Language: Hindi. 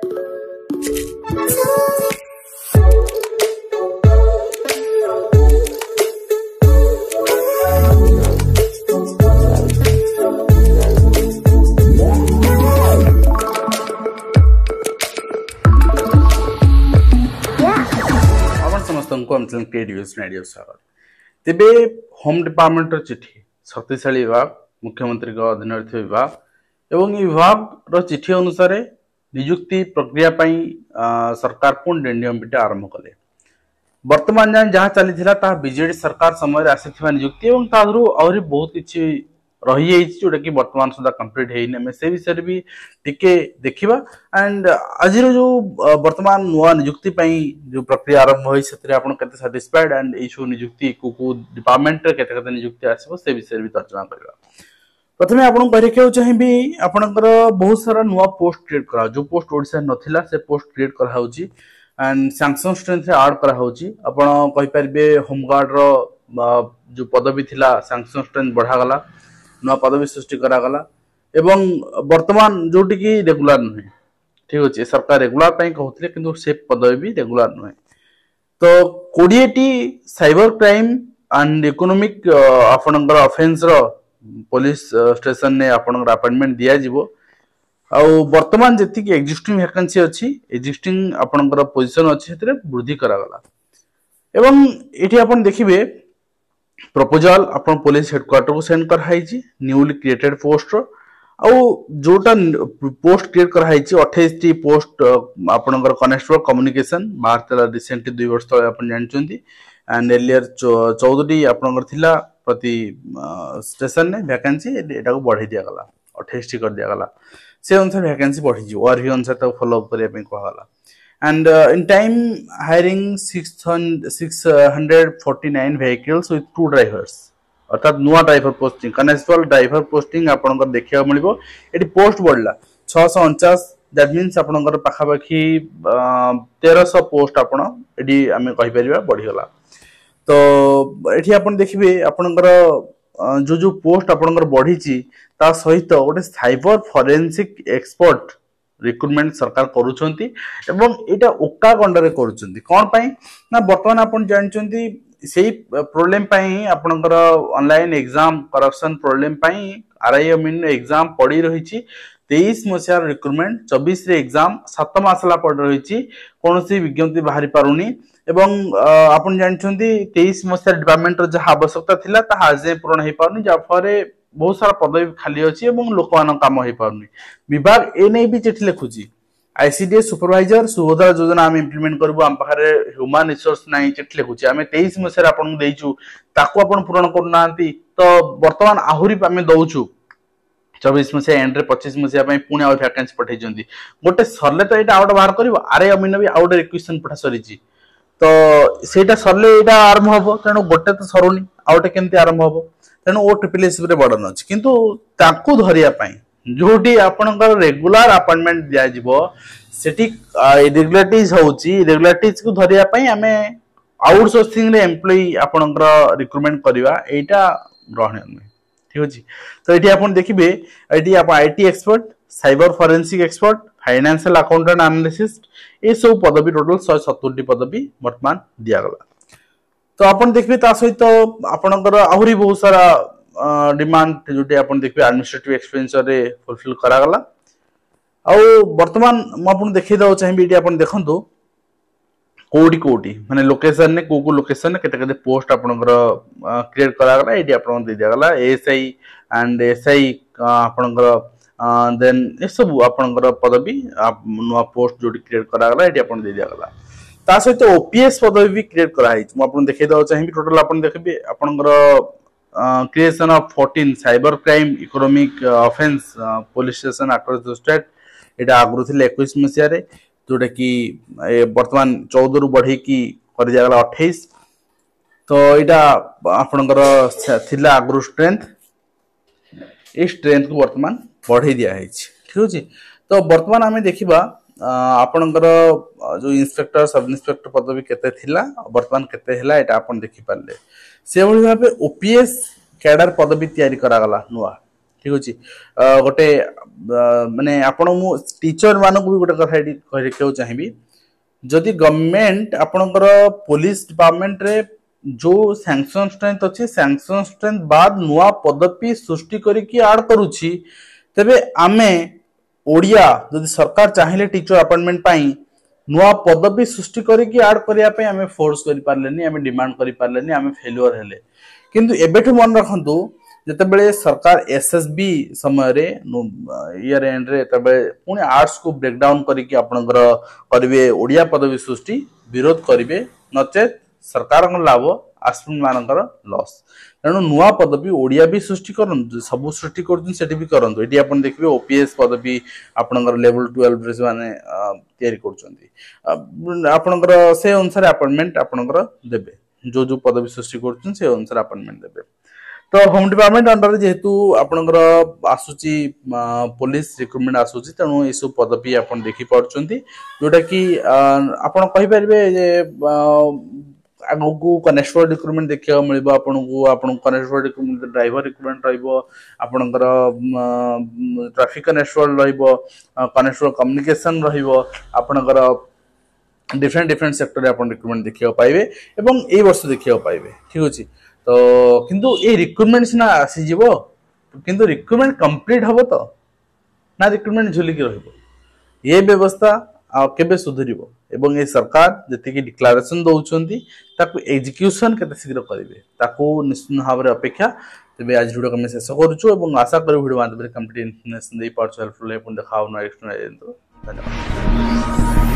तेबे होम डिपार्टमेंट चिठी शक्तिशाली विभाग मुख्यमंत्री अधीन विभाग एवं विभाग चिठी अनुसार नियुक्ति प्रक्रिया सरकार पुणी डेंडियमपीठ आरंभ कले। वर्तमान जान जहाँ चली बीजेडी सरकार समय आसी नियुक्ति और आहरी बहुत किसी रही जोटा कि वर्तमान सुधा कंप्लीट है से विषय भी टिके देखा एंड आज जो वर्तमान नुआ नियुक्ति जो प्रक्रिया आरंभ हुई से साटिस्फाइड एंड ये नियुक्ति को डिपार्टमेंट केते नियुक्ति आसो से विषय भी तर्जमा करवा। प्रथम आपको कह चाहिए आपंकर बहुत सारा नुआ पोस्ट क्रिएट करा जो पोस्ट ओडिशा नथिला से पोस्ट क्रिएट करा एंड सैंक्शन स्ट्रेंथ ऐड करा होमगार्ड रो जो पदवी थिला सैंक्शन स्ट्रेंथ बढ़ागला नुआ पदवी सृष्टि करागला एवं वर्तमान जोटी की रेगुलर नुहे ठीक अच्छे सरकार रेगुलर कहते किंतु से पदवी भी रेगुलर नुहे। तो 20टी साइबर क्राइम एंड इकोनॉमिक आपणकर ऑफेंस रो पुलिस स्टेशन ने आपणकर अपॉइंटमेंट दिया जिवो आ वर्तमान जति की एग्जिस्टिंग वैकेंसी अछि एग्जिस्टिंग आपणकर पोजीशन अछि सेते वृद्धि करागला एवं एठी आपण देखिबे प्रपोजल अपन पुलिस हेडक्वार्टर को सेंड कराई न्यूली क्रिएटेड पोस्ट जोटा पोस्ट क्रिएट कराई 28 टी पोस्ट आपनकर कनेस्टेबल कम्युनिकेशन बाहर रिसेंटली 2 वर्ष तले अपन जानचंती एंड एलियर 14 टी आपनकर थिला प्रति स्टेशन ने वैकेंसी एटा को बढ़ाई दिया गला 28 टी कर दिया गला से अनुसार वैकेंसी बढ़ी जी और भी अनुसार तो फॉलो अप करे पे कहला and in time hiring 649 vehicles with 2 drivers अर्थात नुआ driver posting constable driver posting आपनकर देखिया मिलिबो एटी पोस्ट बढ़ला 649 दैट मींस आपनकर पाखापाखी 1300 पोस्ट आपण एटी हमें कहि परिबा बढ़ी गला। तो एठी आपण देखिबे आपनकर जो पोस्ट आपनकर बढ़ी ची ता सहित गोटे साइबर फोरेंसिक एक्सपर्ट रिक्रुटमेंट सरकार करूछंती एवं एटा ओका कंडर रे करूछंती कोन पई ना वर्तमान आपण जानचंती सेही प्रॉब्लम पई आपनकर ऑनलाइन एग्जाम करप्शन प्रॉब्लम पई आरआईएमएन एग्जाम पड़ी रहिछि 23 मसिया रिक्रुटमेंट 24 रे एग्जाम 7 मासला पड़ रहिछि कोनोसी विज्ञप्ति बाहरी पारुनी एवं आपण जानचंती 23 मसिया डिपार्टमेंट रो जहा आवश्यकता थिला ता हाजे पूर्ण हे पारुनी जा फरे बहुत सारा पदवी खाली अच्छी और लोक मान कम हो पारनी विभाग ए नहीं भी चिठी लिखुची आईसीडीएस सुपरवाइजर सुभद्रा योजना आम इम्प्लीमेंट करूँ आम पाखे ह्यूमन रिसोर्स ना चिठी लिखुची आम 23 मसीह आपको देचु ताकू आप पूरण करना तो बर्तमान आहरी आम दौचु 24 मसीहा एंड 25 मसीहा पुणी आ वैकेंसी पठे गोटे सरले तो यहाँ आउट बाहर कर आरे अमीन भी आउट रिक्वेशन पठा सरी तो सेटा सरले यहाँ आरंभ हम तेणु गोटे तो सरुनी आउटे केमती आरंभ हम तेणु ओ ट्रिपल बर्डन अच्छी किंतु ताकू धरिया जोटी आपनकर रेगुलर अपॉइंटमेंट दिया जिवो सेठी इरेगुलरिटीज होउची इरेगुलरिटीज को धरिया आमे आउटसोर्सिंग रे एम्प्लॉय आपनकर रिक्रुटमेंट करबा एटा ग्रहणीय नहीं ठीक अछि। तो एठी आपण देखिबे एठी आप IT expert cyber forensic expert financial accountant analyst ए सब पदवी टोटल 170 टी पदवी वर्तमान दिया गला। तो आपण देखबे ता सहित आपनकर आहुरी बहुत सारा डिमांड जोटी आपण देखबे एडमिनिस्ट्रेटिव एक्सपेंडिचर रे फुलफिल करा गला आ वर्तमान म आपण देखै दउ चाहिबे एटी आपण देखंतु कोडी माने लोकेशन ने को लोकेशन ने केते पोस्ट आपनकर क्रिएट करा गला एटी आपण दे दिया गला एएसआई एंड एसआई आपनकर देन ए सब आपनकर पदवी नुवा पोस्ट जोटी क्रिएट करा गला एटी आपण दे दिया गला ता सहित ओपीएस पदवी भी क्रिएट करा है म आपण देखै दउ चाहिबे टोटल आपण देखबे आपनकर creation of 14 cyber crime economic offence police station across the state एटा आगु थिले 21 मसिया रे जोटा कि वर्तमान 14 रु बढ़ी की कर दिया गला 28 तो एटा आपनकर थिला आगु स्ट्रेंथ ए स्ट्रेंथ को वर्तमान बढ़ी दिया है ठीक अछि। तो वर्तमान हमें देखिबा आपनकर जो इंस्पेक्टर सब इंस्पेक्टर पदवी केते थिला वर्तमान केते हैला एटा आपण देखि पारले से भली भाबे ओपीएस कैडर पदवी तैयारी करा गला नुआ ठीक अच्छे गोटे माने आपण मु टीचर मानक भी गोटे कथा कहू चाहिए जदि गवर्नमेंट आपणकर पुलिस डिपार्टमेंट रे जो सैंक्शन स्ट्रेंथ अच्छी सैंक्शन स्ट्रेंथ बाद नुआ पदवी सृष्टि करिकी ऐड करूची तेबे आमे ओडिया जदि सरकार चाहिए टीचर अपॉइंटमेंट पाई नुआ पदवी सृष्टि करिकी ऐड करिया पे आमे फोर्स करि पारलेनी आमे डिमांड करि पारलेनी आमे फेल्युअर हेले किंतु एबेठु मन रखंतु जेतेबेले सरकार एसएसबी समय रे ईयर एंड रे तबे पुनी आर्ट्स को ब्रेक डाउन करिकी आपनकर करिवे ओडिया पदवी सृष्टि विरोध करिवे नचेत सरकार लाभ आस्पिरेंट मानकर लॉस तेणु नुआ पदवी ओडिया भी सृष्टि करन सब सृष्टि करछन सेठी भी करन एटी आपण देखिबे ओपीएस पदवी आपनकर लेवल 12 रे माने तयारी करछन्ती आपनकर से अनुसार अपॉइंटमेंट आपनकर देबे जो जो पदवी सृष्टि करछन से अनुसार अपॉइंटमेंट देबे तो होम डिपार्टमेंट अंडर जेहेतु आपनकर आसुची पुलिस रिक्रुटमेंट आसुची तेणु ये सब पदवी आपण देखि पड़छन्ती जोटा कि आपण कहि परिबे जे आगो को कनेक्टेड रिक्रुटमेंट देखिया मिलबो आपन कनेक्टेड रिक्रुटमेंट ड्राइवर रिक्रुटमेंट रहइबो आपनकर ट्रैफिक कनेक्टेड रहइबो कनेक्टेड कम्युनिकेशन रहइबो आपनकर डिफरेंट सेक्टर रे आपण रिक्रुटमेंट देखिया पाइबे एवं ए वर्ष देखिया पाइबे ठीक अछि तो किंतु ए रिक्रुटमेंट सिना आसी जीवो किंतु रिक्रुटमेंट कंप्लीट हबो तो ना रिक्रुटमेंट झुली के रहइबो ये व्यवस्था केबे सुधरिबो एवं ए सरकार जति कि डिक्लेरेशन दउछन्ती ताकू एग्जीक्यूशन केते शीघ्र करिवे ताकू निश्चित भाव रे अपेक्षा तबे आज वीडियो को मैं शेष करूछु एवं आशा करू वीडियो माध्यम रे कंप्लीट इन्फॉर्मेशन दे पारछु हेल्पफुल है पुन देखाउ ना एक्सप्लेन धन्यवाद।